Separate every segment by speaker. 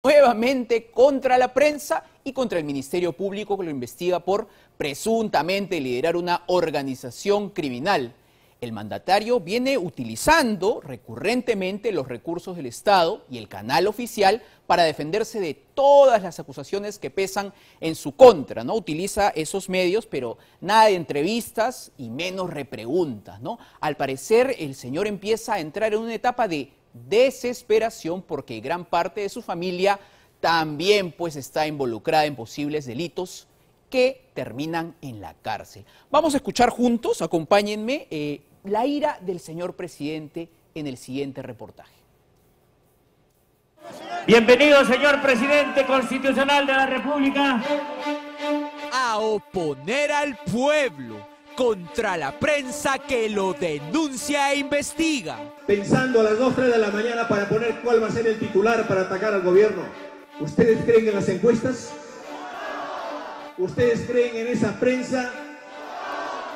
Speaker 1: Nuevamente contra la prensa y contra el Ministerio Público, que lo investiga por presuntamente liderar una organización criminal. El mandatario viene utilizando recurrentemente los recursos del Estado y el canal oficial para defenderse de todas las acusaciones que pesan en su contra, ¿no? Utiliza esos medios, pero nada de entrevistas y menos repreguntas, ¿no? Al parecer, el señor empieza a entrar en una etapa de desesperación porque gran parte de su familia también pues está involucrada en posibles delitos que terminan en la cárcel. Vamos a escuchar juntos, acompáñenme, la ira del señor presidente en el siguiente reportaje.
Speaker 2: Bienvenido, señor presidente constitucional de la República.
Speaker 3: A oponer al pueblo contra la prensa que lo denuncia e investiga.
Speaker 4: Pensando a las 2, 3 de la mañana para poner cuál va a ser el titular para atacar al gobierno. ¿Ustedes creen en las encuestas? ¿Ustedes creen en esa prensa?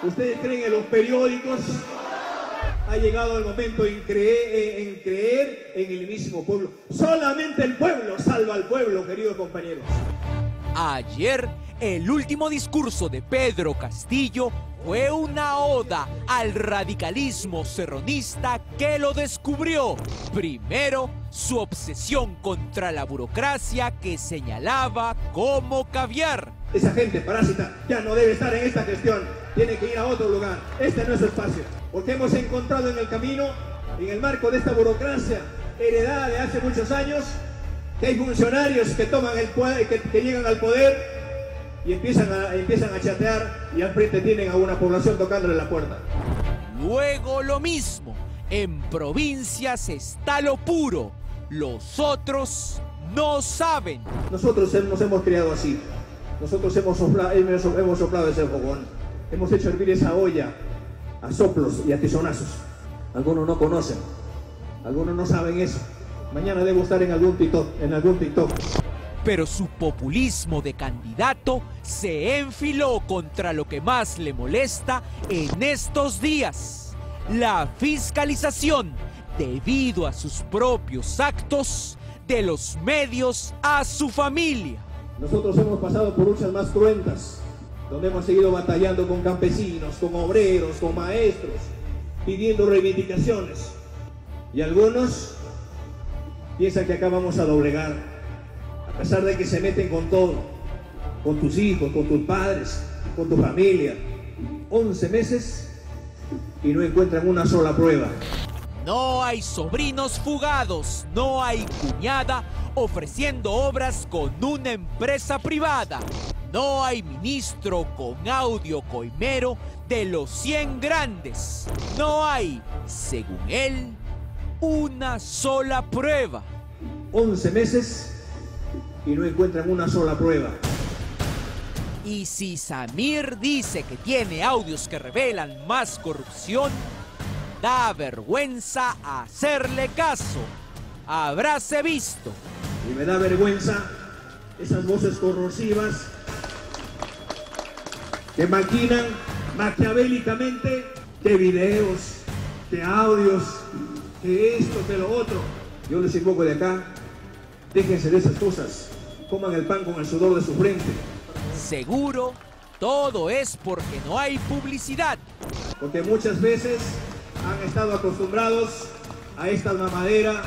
Speaker 4: ¿Ustedes creen en los periódicos? Ha llegado el momento en creer en el mismo pueblo. Solamente el pueblo salva al pueblo, queridos compañeros.
Speaker 3: Ayer, el último discurso de Pedro Castillo fue una oda al radicalismo serronista que lo descubrió. Primero, su obsesión contra la burocracia que señalaba como caviar.
Speaker 4: Esa gente parásita ya no debe estar en esta gestión, tiene que ir a otro lugar. Este no es su espacio, porque hemos encontrado en el camino, en el marco de esta burocracia heredada de hace muchos años, que hay funcionarios que toman el poder, que llegan al poder y empiezan a chatear y al frente tienen a una población tocándole la puerta.
Speaker 3: Luego lo mismo, en provincias está lo puro, los otros no saben.
Speaker 4: Nosotros nos hemos criado así, nosotros hemos soplado ese fogón, hemos hecho hervir esa olla a soplos y a tizonazos. Algunos no conocen, algunos no saben eso. Mañana debo estar en algún TikTok.
Speaker 3: Pero su populismo de candidato se enfiló contra lo que más le molesta en estos días: la fiscalización, debido a sus propios actos, de los medios a su familia.
Speaker 4: Nosotros hemos pasado por luchas más cruentas, donde hemos seguido batallando con campesinos, con obreros, con maestros, pidiendo reivindicaciones. Y algunos piensan que acá vamos a doblegar, a pesar de que se meten con todo, con tus hijos, con tus padres, con tu familia. 11 meses y no encuentran una sola prueba.
Speaker 3: No hay sobrinos fugados, no hay cuñada ofreciendo obras con una empresa privada. No hay ministro con audio coimero de los 100 grandes. No hay, según él, una sola prueba.
Speaker 4: 11 meses y no encuentran una sola prueba.
Speaker 3: Y si Samir dice que tiene audios que revelan más corrupción, da vergüenza hacerle caso. Habráse visto.
Speaker 4: Y me da vergüenza esas voces corrosivas que maquinan maquiavélicamente que videos, que audios, que esto, que lo otro. Yo les invoco de acá, déjense de esas cosas, coman el pan con el sudor de su frente.
Speaker 3: Seguro, todo es porque no hay publicidad.
Speaker 4: Porque muchas veces han estado acostumbrados a esta mamadera,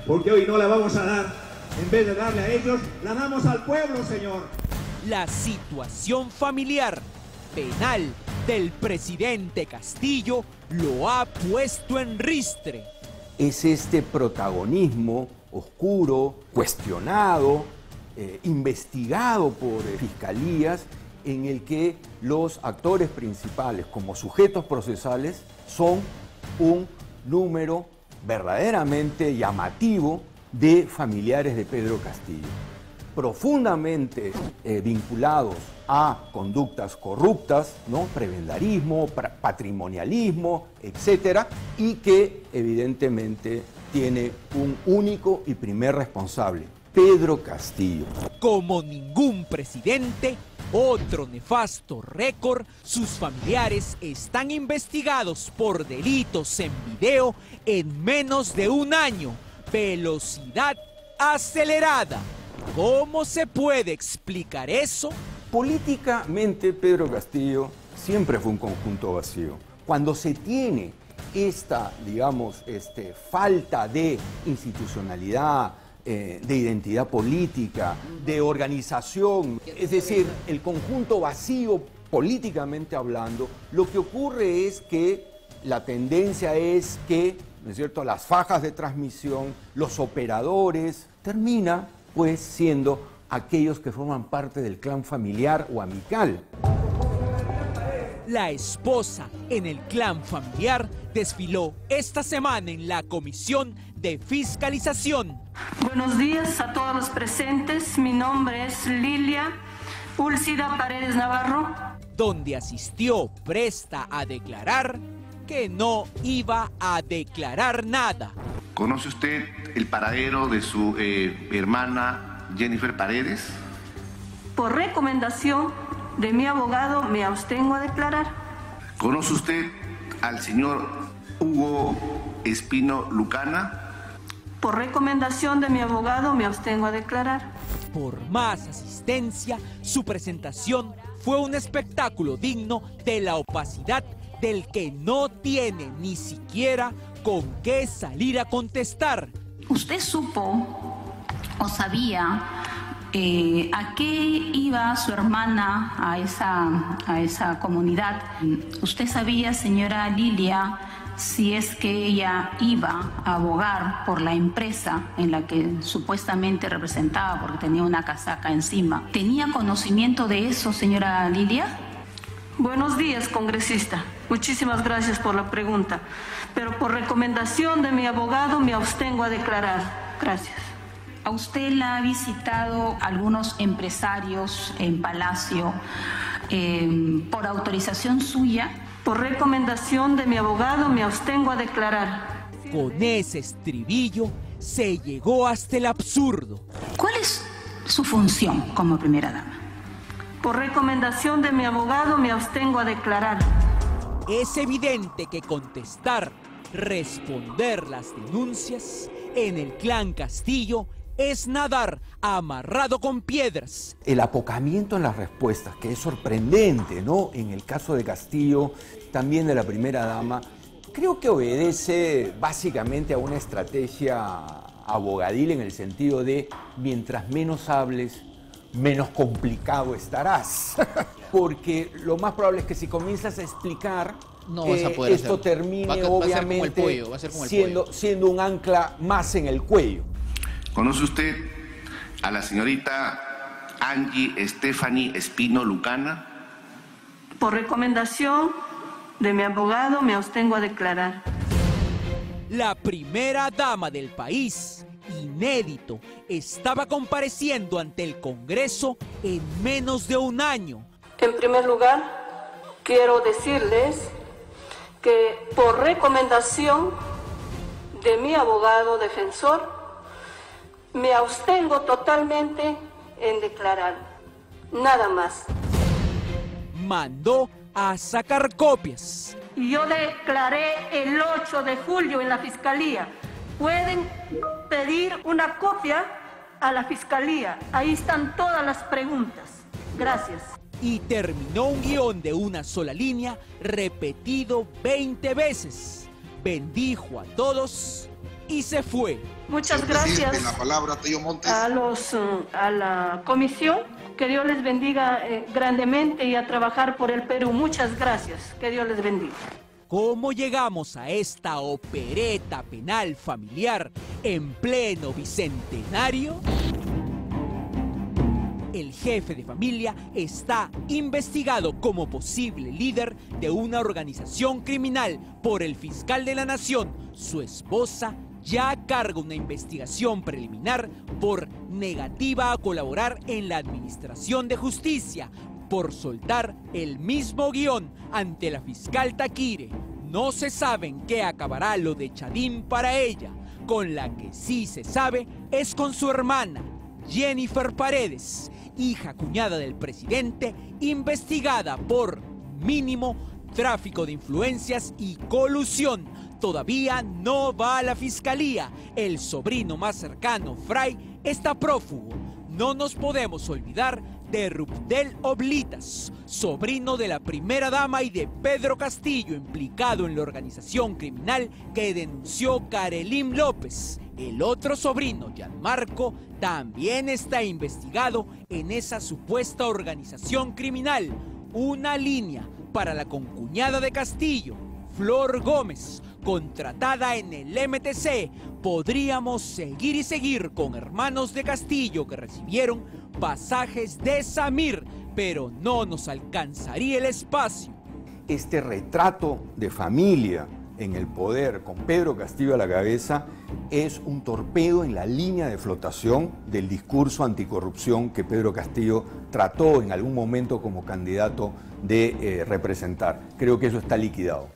Speaker 4: porque hoy no la vamos a dar. En vez de darle a ellos, la damos al pueblo, señor.
Speaker 3: La situación familiar, penal del presidente Castillo lo ha puesto en ristre.
Speaker 5: Es este protagonismo oscuro, cuestionado, investigado por fiscalías, en el que los actores principales como sujetos procesales son un número verdaderamente llamativo de familiares de Pedro Castillo, profundamente vinculados a conductas corruptas, ¿no? Prebendarismo, patrimonialismo, etcétera, y que evidentemente tiene un único y primer responsable: Pedro Castillo.
Speaker 3: Como ningún presidente, otro nefasto récord, sus familiares están investigados por delitos en video en menos de un año. Velocidad acelerada. ¿Cómo se puede explicar eso?
Speaker 5: Políticamente, Pedro Castillo siempre fue un conjunto vacío. Cuando se tiene esta, digamos, falta de institucionalidad, de identidad política, de organización, es decir, el conjunto vacío políticamente hablando, lo que ocurre es que la tendencia es que, ¿no es cierto?, las fajas de transmisión, los operadores, termina pues siendo aquellos que forman parte del clan familiar o amical.
Speaker 3: La esposa en el clan familiar desfiló esta semana en la Comisión de Fiscalización.
Speaker 6: Buenos días a todos los presentes. Mi nombre es Lilia Úlcida Paredes Navarro.
Speaker 3: Donde asistió presta a declarar que no iba a declarar nada.
Speaker 7: ¿Conoce usted el paradero de su hermana Jennifer Paredes?
Speaker 6: Por recomendación de mi abogado me abstengo a declarar.
Speaker 7: ¿Conoce usted al señor Hugo Espino Lucana?
Speaker 6: Por recomendación de mi abogado me abstengo a declarar.
Speaker 3: Por más asistencia, su presentación fue un espectáculo digno de la opacidad del que no tiene ni siquiera con qué salir a contestar.
Speaker 8: ¿Usted supo o sabía a qué iba su hermana a esa comunidad? ¿Usted sabía, señora Lilia, si es que ella iba a abogar por la empresa en la que supuestamente representaba porque tenía una casaca encima? ¿Tenía conocimiento de eso, señora Lilia?
Speaker 6: Buenos días, congresista. Muchísimas gracias por la pregunta. Pero por recomendación de mi abogado me abstengo a declarar. Gracias.
Speaker 8: ¿A usted la ha visitado algunos empresarios en Palacio por autorización suya?
Speaker 6: Por recomendación de mi abogado me abstengo a declarar.
Speaker 3: Con ese estribillo se llegó hasta el absurdo.
Speaker 8: ¿Cuál es su función como primera dama?
Speaker 6: Por recomendación de mi abogado me abstengo a declarar.
Speaker 3: Es evidente que contestar, responder las denuncias en el clan Castillo es nadar amarrado con piedras.
Speaker 5: El apocamiento en las respuestas, que es sorprendente, ¿no? En el caso de Castillo, también de la primera dama, creo que obedece básicamente a una estrategia abogadil en el sentido de mientras menos hables, menos complicado estarás. Porque lo más probable es que si comienzas a explicar,
Speaker 1: no vas a poder
Speaker 5: esto
Speaker 1: hacerlo.
Speaker 5: termine obviamente
Speaker 1: va a ser como el pollo.
Speaker 5: siendo un ancla más en el cuello.
Speaker 7: ¿Conoce usted a la señorita Angie Stephanie Espino Lucana?
Speaker 6: Por recomendación de mi abogado me abstengo a declarar.
Speaker 3: La primera dama del país, inédito, estaba compareciendo ante el Congreso en menos de un año.
Speaker 6: En primer lugar, quiero decirles que por recomendación de mi abogado defensor, me abstengo totalmente en declarar. Nada más.
Speaker 3: Mandó a sacar copias.
Speaker 6: Y yo declaré el 8 de julio en la Fiscalía. Pueden pedir una copia a la Fiscalía. Ahí están todas las preguntas. Gracias.
Speaker 3: Y terminó un guión de una sola línea, repetido 20 veces. Bendijo a todos y se fue.
Speaker 6: Muchas gracias
Speaker 9: la palabra, Tello Montes.
Speaker 6: a la comisión. Que Dios les bendiga grandemente y a trabajar por el Perú. Muchas gracias. Que Dios les bendiga.
Speaker 3: ¿Cómo llegamos a esta opereta penal familiar en pleno bicentenario? El jefe de familia está investigado como posible líder de una organización criminal por el fiscal de la Nación. Su esposa ya carga una investigación preliminar por negativa a colaborar en la administración de justicia, por soltar el mismo guión ante la fiscal Taquire. No se sabe en qué acabará lo de Chadín para ella. Con la que sí se sabe es con su hermana, Jennifer Paredes, hija cuñada del presidente, investigada por mínimo tráfico de influencias y colusión. Todavía no va a la fiscalía. El sobrino más cercano, Fray, está prófugo. No nos podemos olvidar de Rubdel Oblitas, sobrino de la primera dama y de Pedro Castillo, implicado en la organización criminal que denunció Karelim López. El otro sobrino, Gianmarco, también está investigado en esa supuesta organización criminal. Una línea para la concuñada de Castillo, Flor Gómez, contratada en el MTC. Podríamos seguir y seguir con hermanos de Castillo que recibieron pasajes de Samir, pero no nos alcanzaría el espacio.
Speaker 5: Este retrato de familia en el poder con Pedro Castillo a la cabeza es un torpedo en la línea de flotación del discurso anticorrupción que Pedro Castillo trató en algún momento como candidato de representar. Creo que eso está liquidado.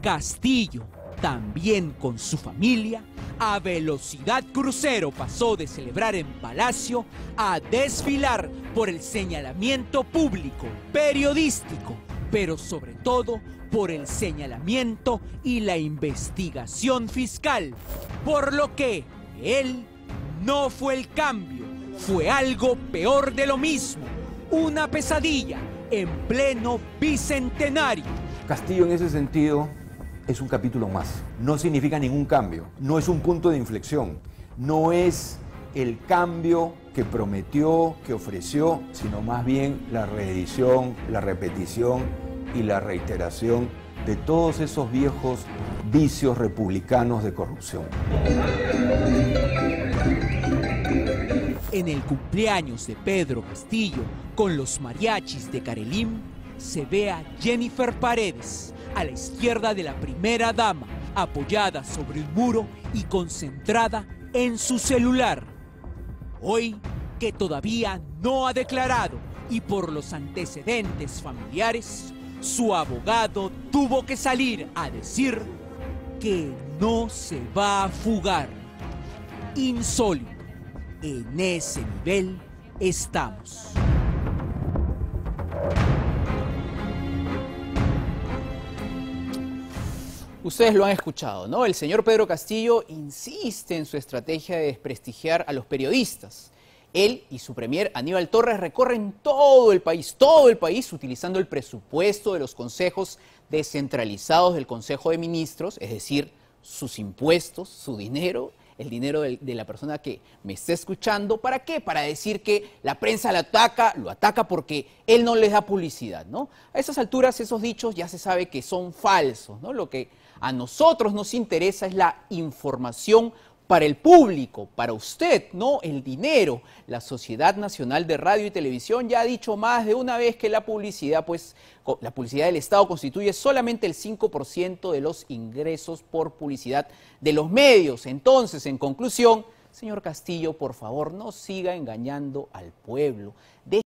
Speaker 3: Castillo, también con su familia, a velocidad crucero pasó de celebrar en Palacio a desfilar por el señalamiento público, periodístico, pero sobre todo por el señalamiento y la investigación fiscal, por lo que él no fue el cambio, fue algo peor de lo mismo, una pesadilla en pleno bicentenario.
Speaker 5: Castillo en ese sentido es un capítulo más, no significa ningún cambio, no es un punto de inflexión, no es el cambio que prometió, que ofreció, sino más bien la reedición, la repetición y la reiteración de todos esos viejos vicios republicanos de corrupción.
Speaker 3: En el cumpleaños de Pedro Castillo, con los mariachis de Karelim, se ve a Jennifer Paredes, a la izquierda de la primera dama, apoyada sobre el muro y concentrada en su celular. Hoy, que todavía no ha declarado y por los antecedentes familiares, su abogado tuvo que salir a decir que no se va a fugar. Insólito, en ese nivel estamos.
Speaker 1: Ustedes lo han escuchado, ¿no? El señor Pedro Castillo insiste en su estrategia de desprestigiar a los periodistas. Él y su premier Aníbal Torres recorren todo el país utilizando el presupuesto de los consejos descentralizados del Consejo de Ministros, es decir, sus impuestos, su dinero, el dinero de la persona que me está escuchando. ¿Para qué? Para decir que la prensa lo ataca porque él no les da publicidad, ¿no? A esas alturas esos dichos ya se sabe que son falsos, ¿no? Lo que a nosotros nos interesa es la información para el público, para usted, no el dinero. La Sociedad Nacional de Radio y Televisión ya ha dicho más de una vez que la publicidad del Estado constituye solamente el 5% de los ingresos por publicidad de los medios. Entonces, en conclusión, señor Castillo, por favor, no siga engañando al pueblo.